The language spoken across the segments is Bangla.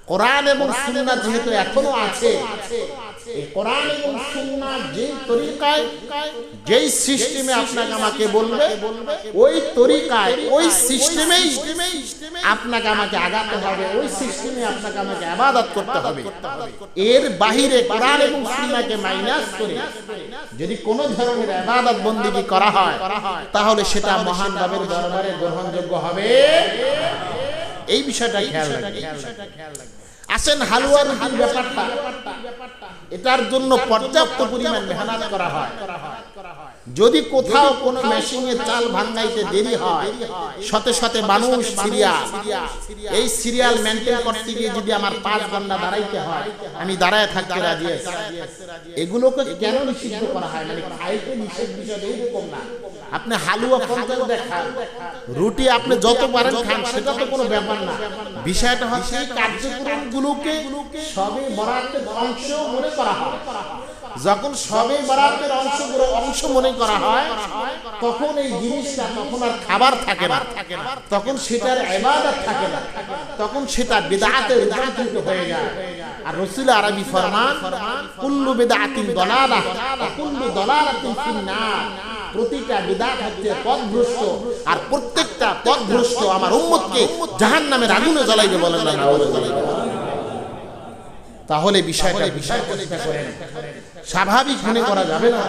কোরআন এবং সুন্নাহ যেহেতু এখনো আছে, এই কোরআন এবং সুন্নাহ যেই তরিকায় যেই সিস্টেমে আপনাকে আমাকে বলবে, ওই তরিকায় ওই সিস্টেমেই আপনাকে আমাকে আগাতে হবে, ওই সিস্টেমে আপনাকে আমাকে ইবাদত করতে হবে। এর বাহিরে কোরআন এবং সুন্নাহকে মাইনাস করে যদি কোনো ধরনের ইবাদত বন্দেগী করা হয়, তাহলে সেটা মহান রবের দরবারে গ্রহণযোগ্য হবে। এই বিষয়টা খেয়াল রাখবেন। আসেন হালুয়া রুটির ব্যাপারটা, এটার জন্য পর্যাপ্ত পরিমাণ মেহনত করা হয়। যদি কোথাও কোনো মেশিনে চাল ভাঙাইতে দেরি হয়, শত শত মানুষ এই সিরিয়াল মেনটেন করতে গিয়ে যদি আমার 5 ঘন্টা দাঁড়াইতে হয়, আমি দাঁড়ায় থাকতে রাজি আছি। এগুলোকে কেন নিষিদ্ধ করা হয়? মানে খাইতে নিষেধ বিষয় এইরকম না। আপনি হালুয়া 50 দেখান, রুটি আপনি যত পারেন খান, সেটা তো কোনো ব্যাপার না। বিষয়টা হচ্ছে এই কার্যক্রমগুলোকে সবে বরাতের অংশ মনে করা হয়। যখন সবে বরাতের অংশ মনে করা হয়, তখন এই জিনিসটা তখন আর খাবার থাকে না, তখন সেটার ইবাদত থাকে না, তখন সেটা বিদআতে রূপান্তরিত হয়ে যায়। আর রাসূল আরবি ফরমান, কুল্লু বিদআতিন দালালাহ ওয়া কুল্লু দালালাতিন ফিন্নার। প্রতিটা বিদআত হচ্ছে পথভ্রষ্ট, আর প্রত্যেকটা পথভ্রষ্ট আমার উম্মতকে জাহান্নামের আগুনে জ্বালাইবে বলেন না। তাহলে বিষয়টা চেষ্টা করেন, স্বাভাবিক মনে করা যাবে না।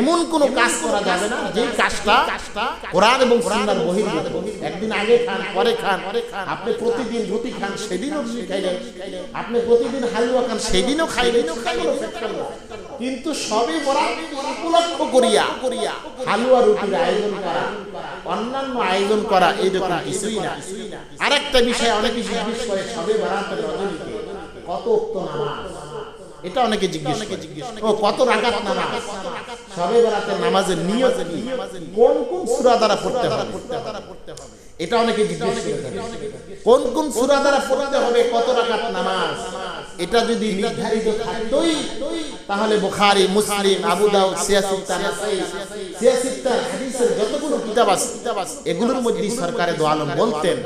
এমন কোন কাজ করা যাবে না যে কাজটা কোরআন এবং সুন্নাহর বহির্ভূত। একদিন আগে খান, পরে খান, আপনি প্রতিদিন রুটি খান, সেদিনও রুটি খাইলেন, আপনি প্রতিদিন হালুয়া খান, সেদিনও খাইলেন, কিন্তু সবে বরাত উপলক্ষ করিয়া হালুয়া রুটির আয়োজন করা, অন্যান্য আয়োজন করা, এইরকম কিছুই না। আরেকটা বিষয় অনেকে জিজ্ঞেস করে, সবে বরাতের রজনীতে কত ওয়াক্ত নামাজ? এটা অনেকে জিজ্ঞেস করে, ও কত রাকাত নামাজ? সবে বরাতের নামাজের নিয়ত কি? কোন কোন সূরা দ্বারা পড়তে হবে? এটা অনেকে জিজ্ঞেস করে। কোন কোন সূরা দ্বারা পড়তে হবে, কত রাকাত নামাজ? এটা যদি নির্ধারিত থাকতোই, তাহলে বুখারী, মুসলিম, আবু দাউদ, সিয়াসিত্তা, নাসাই, সিয়াসিত্তা হাদিসের যতগুলো কিতাব আছে, এগুলোর মধ্যে সরকারে দো আলম বলতেন,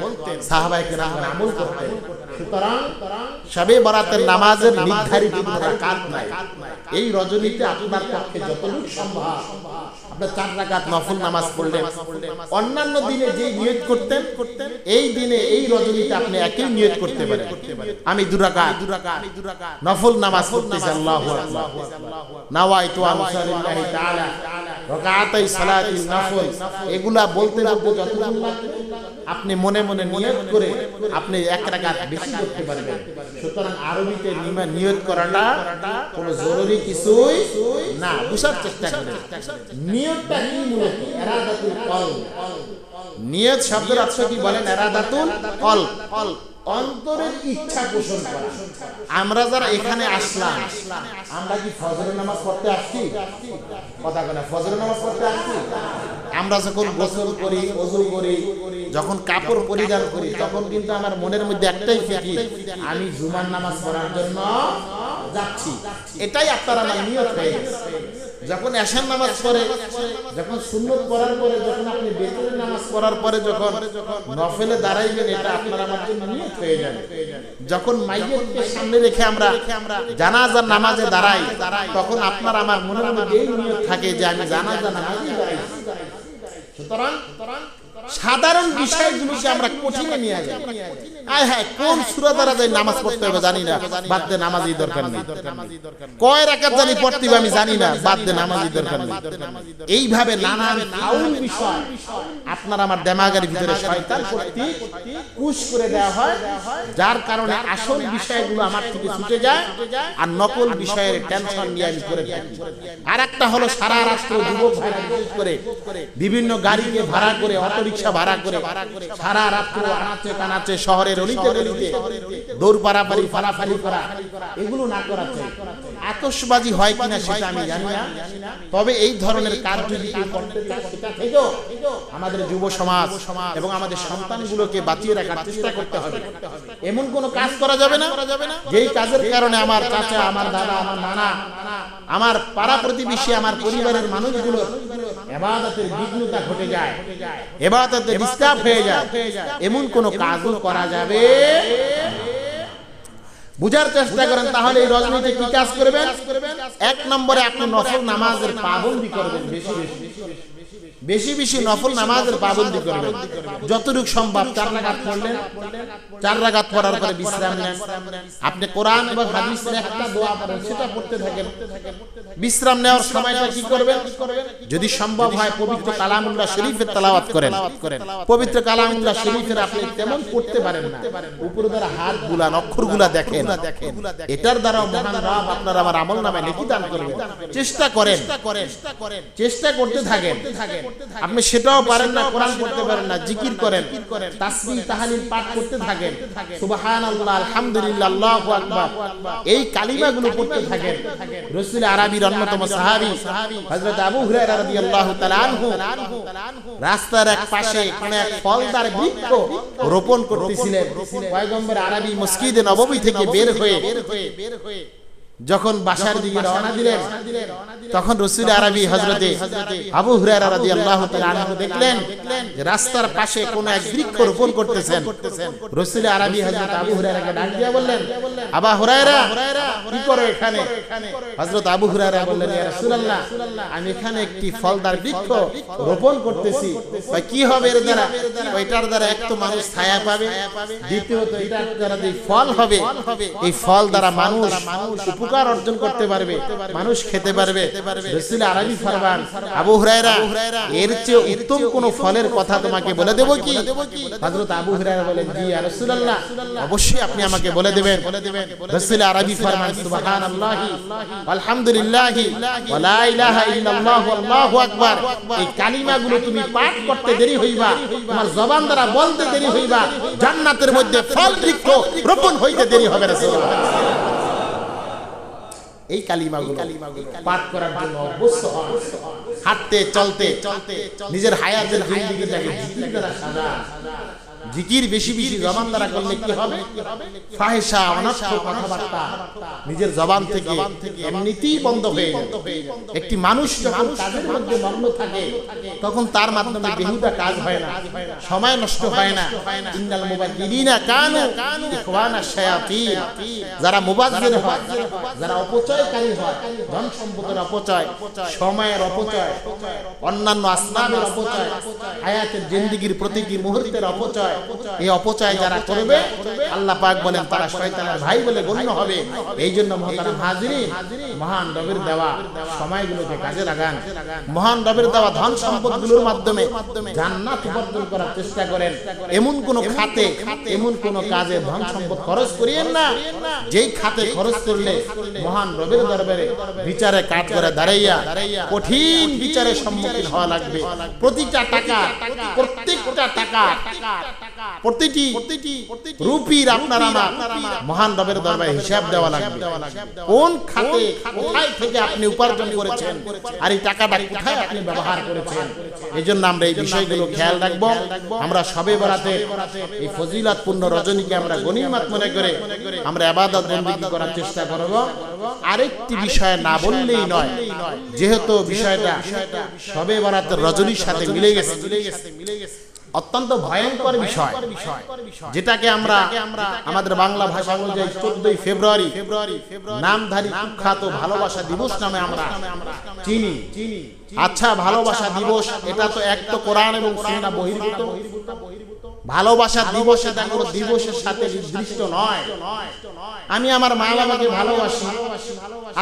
সাহাবায়ে কেরাম আমল করতেন। সুতরাং শবে বরাতের নামাজের নির্ধারিত রাকাত নাই। এই রজনীতে আপনার পক্ষে যতটুকু সম্ভব আপনি 4 রাকাত নফল নামাজ পড়লেন। অন্যান্য দিনে যে নিয়ত করতেন, এই দিনে এই রজনীতে আপনি একই নিয়ত করতে পারেন। আমি 2 রাকাত নফল নামাজ পড়তেছি, আল্লাহু আকবার, নাওয়াইতু আনসারিল্লাহি তাআলা রাকাতাই সালাতিল নফল। এগুলা বলতে যতক্ষণ লাগবে আপনি মনে মনে নিয়ত করে আপনি 1 রাকাত বেশি করতে পারবেন। সুতরাং আরবিতে নিয়ত করাটা কোনো জরুরি কিছুই না। বুঝার চেষ্টা করেন নিয়তটা কি। মূলত ইরাদাতুল কলব। নিয়ত শব্দের অর্থ কি বলেন? ইরাদাতুল কলব, অন্তরের ইচ্ছা পোষণ করা। আমরা যারা এখানে আসলাম, আমরা কি ফজরের নামাজ পড়তে আসছি? কথা বলে, ফজরের নামাজ পড়তে আসছি? আমরা যখন গোসল করি, ওযু করি, যখন কাপড় পরিধান করি, তখন কিন্তু আমার মনের মধ্যে একটাই ফিকির, আমি জুমার নামাজ পড়ার জন্য যাচ্ছি। এটাই আপনার আমার নিয়ত হয়ে গেছে। যখন এশার নামাজ পড়ে, যখন সুন্নত পড়ার পরে, যখন আপনি বেতনের নামাজ পড়ার পরে যখন নফলে দাঁড়াইবেন, এটা আপনার আমার জন্য নিয়ত হয়ে যাবে। যখন মাইয়েতকে সামনে রেখে আমরা জানাজার নামাজে দাঁড়াই, তখন আপনার আমার মনের মধ্যে এই নিয়ত থাকে যে আমি জানাজার নামাজে দাঁড়াই। সুতরাং সাধারণ বিষয়গুলোকে আমরা কঠিনে নিয়ে যাই। আয় হায়, কোন সূরা দ্বারা যাই নামাজ পড়তে হবে জানি না, বাদ দে, নামাজই দরকার নেই। কয় রাকাত জানি পড়তে হবে আমি জানি না, বাদ দে, নামাজই দরকার নেই। এইভাবে নানান ফাউল বিষয় আপনার আমার দেমাগের ভিতরে শয়তান কর্তৃক পুশ করে দেওয়া হয়, যার কারণে আসল বিষয়গুলো আমার থেকে ছুটে যায়, আর নকল বিষয়ের টেনশন নিয়ে আমি করে থাকি। আর একটা হলো সারা রাষ্ট্র যুবক ভাইরা বিশেষ করে বিভিন্ন গাড়িকে ভাড়া করে, অটোরিকশা ভাড়া করে সারা রাত্র আনাচে কানাচে শহরের অলিতে গলিতে দৌড় পারাপারি ফালাফালি করা, এগুলো না করা চাই। আতশবাজি হয় কিনা সেটা আমি জানি না, তবে এই ধরনের কাজ যদি কেউ করতে চায়, সেটা থেকেও আমাদের যুব সমাজ এবং আমাদের সন্তানগুলোকে বাঁচিয়ে রাখার চেষ্টা করতে হবে। এমন কোনো কাজ করা যাবে না যেই কাজের কারণে আমার চাচা, আমার দাদা, আমার নানা, আমার পাড়া প্রতিবেশী, আমার পরিবারের মানুষগুলোর ইবাদতের বিঘ্নতা ঘটে যায়, ইবাদতে ডিস্টার্ব হয়ে যায়। এমন কোনো কাজও করা যাবে। বুঝার চেষ্টা করেন। তাহলে এই রজনীতে কি কাজ করবেন? এক নম্বরে আপনি নফল নামাজের পাবন্দি করবেন, বেশি বেশি নফল নামাজের পাবন্দি করবেন। যতটুকু সম্ভব 4 রাকাত পড়লেন, 4 রাকাত পড়ার পরে বিশ্রাম নেন। আপনি কোরআন এবং হাদিসের একটা দোয়া পড়েন, সেটা পড়তে থাকেন। বিশ্রাম নেওয়ার সময়টা কি করবেন? যদি সম্ভব হয় পবিত্র কালামুল্লাহ শরীফের তেলাওয়াত করেন। পবিত্র কালামুল্লাহ শরীফের আপনি তেমন পড়তে পারেন না, উপর দ্বারা হাতগুলা অক্ষরগুলা দেখেন, এটার দ্বারা মহান রব আপনার আমার আমলনামায় নেকি দান করবেন। চেষ্টা করেন, চেষ্টা করতে থাকেন। আপনি সেটাও পারেন না, কোরআন পড়তে পারেন না, জিকির করেন, তাসবিহ তাহলিল পাঠ করতে থাকেন, সুবহানাল্লাহ, আলহামদুলিল্লাহ, আল্লাহু আকবার, এই কালিমাগুলো পড়তে থাকেন। রাসূল আরবির অন্যতম সাহাবী হযরত আবু হুরায়রা রাদিয়াল্লাহু তাআলা আনহু রাস্তার এক পাশে কোন এক ফলদার বৃক্ষ রোপণ করতেছিলেন। পয়গম্বর আরবি মসজিদে নববী থেকে বের হয়ে যখন বাসার দিকে রওনা দিলেন, তখন রাসূল আরবি হযরতে আবু হুরায়রা রাদিয়াল্লাহু তাআলা আনহু দেখলেন যে রাস্তার পাশে কোন এক বৃক্ষ রোপণ করতেছেন। রাসূল আরবি হযরত আবু হুরায়রাকে ডাক দিয়ে বললেন, আবু হুরায়রা, কি করো এখানে? হযরত আবু হুরায়রা বললেন, ইয়া রাসূলুল্লাহ, আমি এখানে একটি ফলদার বৃক্ষ রোপণ করতেছি। ভাই, কি হবে এর দ্বারা? ওইটার দ্বারা এক তো মানুষ ছায়া পাবে, দ্বিতীয়ত এটার দ্বারা যে ফল হবে, এই ফল দ্বারা মানুষ উপকার অর্জন করতে পারবে, মানুষ খেতে পারবে। রাসূল আরবি ফরমান, আবু হুরায়রা, এর চেয়ে উত্তম কোন ফলের কথা তোমাকে বলে দেব কি? হযরত আবু হুরায়রা বলেন, জি ইয়া রাসূলুল্লাহ, অবশ্যই আপনি আমাকে বলে দেবেন। রাসূল আরবি ফরমান, সুবহানাল্লাহি আলহামদুলিল্লাহি ওয়া লা ইলাহা ইল্লাল্লাহু আল্লাহু আকবার, এই কালিমাগুলো তুমি পাঠ করতে দেরি হইবা, তোমার জবান দ্বারা বলতে দেরি হইবা, জান্নাতের মধ্যে ফল বৃক্ষ রোপণ হইতে দেরি হবে। রাসূলুল্লাহ এই কালিমাগুলো পাঠ করার জন্য অভ্যস্ত হন। হাঁটতে চলতে নিজের হায়াতের জিন্দেগিটাকে জিকির দ্বারা সাজান। জিকির বেশি বেশি জবান দ্বারা করলে কি হবে? ফাহিশা, অনর্থক কথাবার্তা নিজের জবান থেকে এমনিতেই বন্ধ হয়ে যাবে। একটি মানুষ যখন কাজের মধ্যে মগ্ন থাকে, তখন তার মাধ্যমে বেহুদা কাজ হয় না, সময় নষ্ট হয় না। ইন্নাল মুবাজ্জিরিনা কানু ইখওয়ানা শায়াতিন, যারা মুবাজ্জির হয়, যারা অপচয়কারী হয়, ধন সম্পদের অপচয়, সময়ের অপচয়, অন্যান্য আসনাবের অপচয়, হায়াতের জিন্দেগির প্রতিটি মুহূর্তের অপচয়, এই অপচয় যারা করবে, আল্লাহ পাক বলেন তারা শয়তানের ভাই বলে গণ্য হবে। এই জন্য মুহতারাম হাজিরিন, মহান রবের দেওয়া সময়গুলোকে কাজে লাগান। মহান রবের দেওয়া ধন সম্পদগুলোর মাধ্যমে জান্নাত উপার্জন করার চেষ্টা করেন। এমন কোন খাতে, এমন কোন কাজে ধন সম্পদ খরচ করিয়েন না যেই খাতে খরচ করলে মহান রবের দরবারে বিচারে কাঠ করে দাঁড়াইয়া কঠিন বিচারের সম্মুখীন হওয়া লাগবে। প্রতিটা টাকা, প্রত্যেকটা টাকা, প্রতিটি রুপির আপনার আমার মহান রবের দরবারে হিসাব দেওয়া লাগবে। কোন খাতে কোথায় থেকে আপনি উপার্জন করেছেন, আর এই টাকাটা কোথায় আপনি ব্যবহার করেছেন। এই জন্য আমরা এই বিষয়গুলো খেয়াল রাখবো। আমরা শবে বরাতের এই ফজিলতপূর্ণ রজনীকে আমরা গনিমত মনে করে আমরা ইবাদত বন্দেগী করার চেষ্টা করব। আরেকটি বিষয় না বললেই নয়, যেহেতু বিষয়টা শবে বরাতের রজনীর সাথে মিলে গেছে, অত্যন্ত ভয়ঙ্কর বিষয়, যেটাকে আমরা আমাদের বাংলা ভাষা অনুযায়ী 14 ফেব্রুয়ারি নামধারী কুখ্যাত ভালোবাসা দিবস নামে আমরা চিনি। আচ্ছা, ভালোবাসা দিবস এটা তো এক তো কোরআন এবং সুন্নাহ বহির্ভূত। ভালোবাসা দিবস এটা কোনো দিবসের সাথে নির্দিষ্ট নয়। আমি আমার মা বাবাকে ভালোবাসি,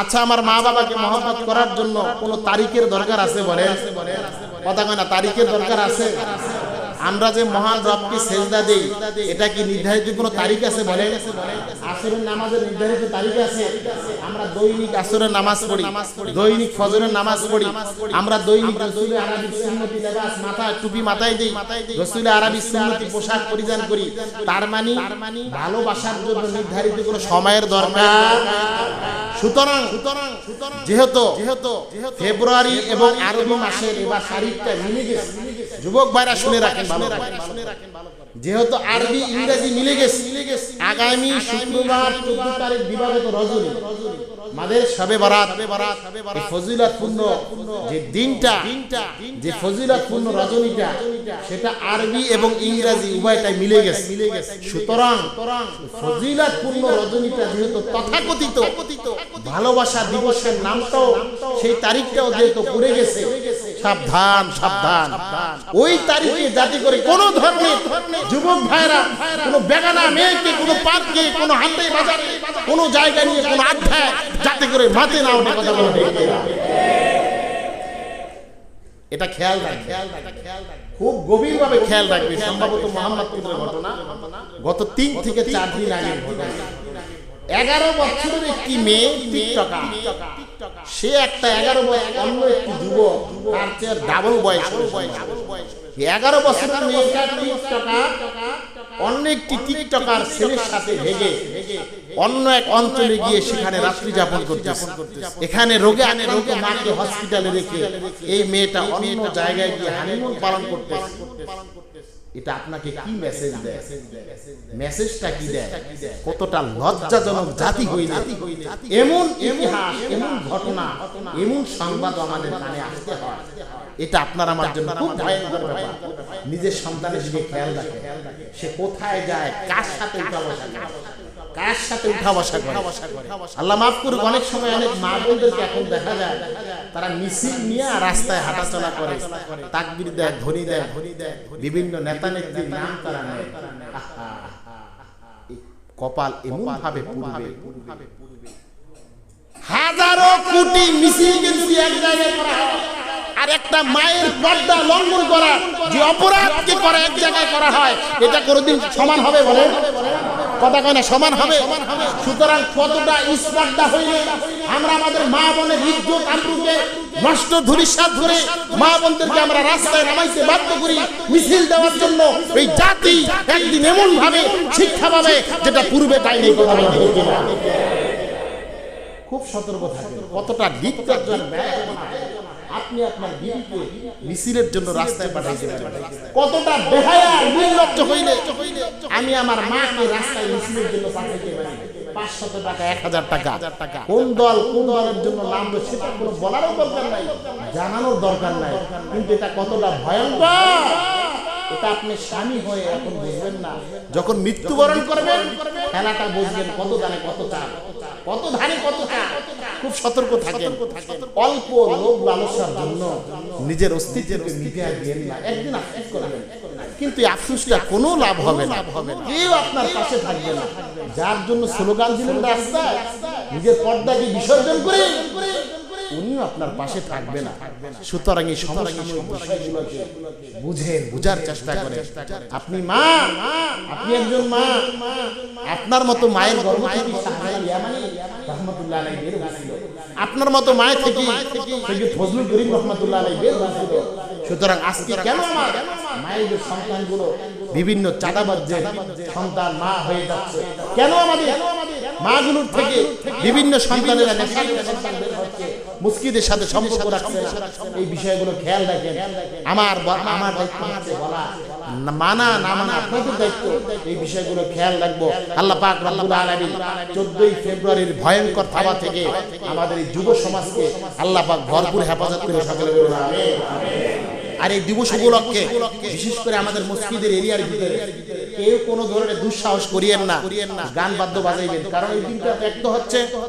আচ্ছা, আমার মা বাবাকে মহব্বত করার জন্য কোনো তারিখের দরকার আছে? বলেন, কথা কয় না, তারিখের দরকার আছে? আমরা যে মহান রবকে সেজদা দেই, এটা কি নির্ধারিত কোনো তারিখ আছে? বলেন, আসরের নামাজের নির্ধারিত তারিখ আছে? আমরা দৈনিক আসরের নামাজ পড়ি, দৈনিক ফজরের নামাজ পড়ি, আমরা দৈনিক রাসূল আরবি সুন্নতি লেবাস, মাথায় টুপি মাথায় দেই, রাসূল আরবি সুন্নতি পোশাক পরিধান করি। তার মানে ভালোবাসার জন্য নির্ধারিত কোনো সময়ের দরকার। সুতরাং যেহেতু ফেব্রুয়ারি এবং আরবি মাসের এবার তারিখটা মিলে গেছে, যুবক ভাইরা শুনে রাখেন ভালো করে। যেহেতু আরবি ইংরেজি মিলে গেছে, আগামী শুক্রবার 14 তারিখ দিবাগত রজনী আমাদের শবে বারাত, এই ফজিলতপূর্ণ যে দিনটা, যে ফজিলতপূর্ণ রজনীটা, সেটা আরবি এবং ইংরেজি উভয়টাই মিলে গেছে। সুতরাং ফজিলতপূর্ণ রজনীটা যেহেতু তথাকথিত ভালোবাসা দিবসের নামটাও সেই তারিখটাও যেহেতু পড়ে গেছে, সাবধান সাবধান, ওই তারিখে যাতে করে কোনো ধরনের যুবক ভাইরা কোনো বেগানা মেয়েকে কোনো পার্কে, কোনো হাটে বাজারে, কোনো জায়গা নিয়ে কোনো আড্ডায় যাতে করে মাতে না ওঠে, কথা বলে এটা খেয়াল রাখবে, খুব গভীরভাবে খেয়াল রাখবে। সম্ভবত মোহাম্মদপুরের ঘটনা, গত 3 থেকে 4 দিন আগে ঘটনা। 11 বছরের একটি মেয়ে টিকটকার, সে একটা 11 বছর অন্য একটি যুবক তার চেয়ে ডাবল বয়স, 11 বছরের মেয়েটা টিকটকার অন্য একটি টিকটকার ছেলের সাথে ভেগে অন্য এক অঞ্চলে গিয়ে সেখানে রাত্রি যাপন করতেছে। এখানে রোগে আক্রান্ত মাকে হসপিটালে রেখে এই মেয়েটা অন্য জায়গায় গিয়ে হানিমুন পালন করতেছে। এটা আপনাকে কি মেসেজ দেয়? মেসেজটা কি দেয়? কতটা লজ্জাজনক জাতি হইলে এমন ইতিহাস, এমন ঘটনা, এমন সংবাদ আমাদের কানে আসতে হয়। এটা আপনার আমার জন্য খুব ভয়ঙ্কর ব্যাপার। নিজের সন্তানের দিকে খেয়াল রাখে, সে কোথায় যায়, কার সাথে উঠা বসা করে, কার সাথে উঠা বসা করে। আল্লাহ মাফ করুক, অনেক সময় অনেক মা বোনদেরকে এখন দেখা যায় তারা মিছিল নিয়ে রাস্তায় হাঁটাচলা করে, তাকবীর দেয়, ধ্বনি দেয়, বিভিন্ন নেতা নেত্রীর নাম তারা নেয়। কপাল এমন ভাবে পুড়বে, হাজারো কোটি মিছিল কিন্তু এক জায়গায় করা হয়, আর একটা মায়ের পর্দা লঙ্ঘন করা যে অপরাধকে করা এক জায়গায় করা হয়, এটা কোনোদিন সমান হবে? বলে কথা কয় না, সমান হবে? সুতরাং কতটা স্পর্ধা হইলে আমরা আমাদের মা বোনের ইজ্জত আবরুকে নষ্ট ধূলিসাৎ ধরে মা বোনদেরকে আমরা রাস্তায় নামাইতে বাধ্য করি মিছিল দেওয়ার জন্য। এই জাতি একদিন এমন ভাবে শিক্ষা পাবে যেটা পূর্বে পায়নি। কথা বলা ঠিক কিনা? খুব সতর্ক থাকবেন। কতটা ডিক্টেটর ব্যয় আপনি আপনার বিবিকে মিছিলের জন্য রাস্তায় পাঠাইতে পারেন। কতটা বেহায়া নির্লজ্জ হইলে আমি আমার মাকে রাস্তায় মিছিলের জন্য পাঠাইতে পারি। 500 টাকা, 1000 টাকা, কোন দল কোন দলের জন্য নামবে সেটা কোনো বলারও দরকার নাই, জানানোর দরকার নাই। কিন্তু এটা কতটা ভয়ঙ্কর, এটা আপনি স্বামী হয়ে এখন বুঝবেন না, যখন মৃত্যুবরণ করবেন খেলাটা বুঝবেন। কত দানে কত চাল, কত ধানে কত চাল। খুব সতর্ক থাকেন। অল্প লোভ লালসার জন্য নিজের অস্তিত্বকে মিটিয়ে দিয়েন না। একদিন আফসোস করবেন, কিন্তু আফসোসটা কোনো লাভ হবে না, কেউ আপনার পাশে থাকবে না। যার জন্য স্লোগান দিলেন রাস্তায়, নিজের পর্দাকে বিসর্জন করে উনিও আপনার পাশে থাকবে না। সুতরাং এই সমসাময়িক বিষয়গুলোকে বুঝেন, বুঝার চেষ্টা করেন। আপনি মা, আপনি একজন মা, আপনার মতো মায়ের গর্ভ থেকে শাহজালাল ইয়ামানী রাহমাতুল্লাহ আলাইহি বের হয়েছিল, আপনার মতো মায়ের থেকে সৈয়দ ফজলুল করিম রাহমাতুল্লাহ আলাইহি বের হয়েছিল। সুতরাং আজকে কেন আমার মায়ের সন্তানগুলো বিভিন্ন চাঁদাবাজের সন্তান মা হয়ে যাচ্ছে? কেন আমাদের মাগুলোর থেকে বিভিন্ন সন্তানেরা নেশার সন্তান বের হচ্ছে, মুসকিদের সাথে সম্পর্ক রাখছে না? এই বিষয়গুলো খেয়াল রাখেন। আমার দায়িত্ব হচ্ছে বলা, মানা না মানা আপনাদের দায়িত্ব। এই বিষয়গুলো খেয়াল রাখবো। আল্লাহ পাক রব্বুল আলামিন 14 ফেব্রুয়ারির ভয়ঙ্কর থাবা থেকে আমাদের এই যুব সমাজকে আল্লাহ পাক ভরপুর হেফাজত করে সকলে বলুন আমিন। আর এই দিবস উপলক্ষে বিশেষ করে আমাদের মসজিদের এরিয়ার ভিতরে কেউ কোনো ধরনের দুঃসাহস করিয়েন না, গান বাদ্য বাজাইবেন, কারণ এই দিনটা ব্যক্ত হচ্ছে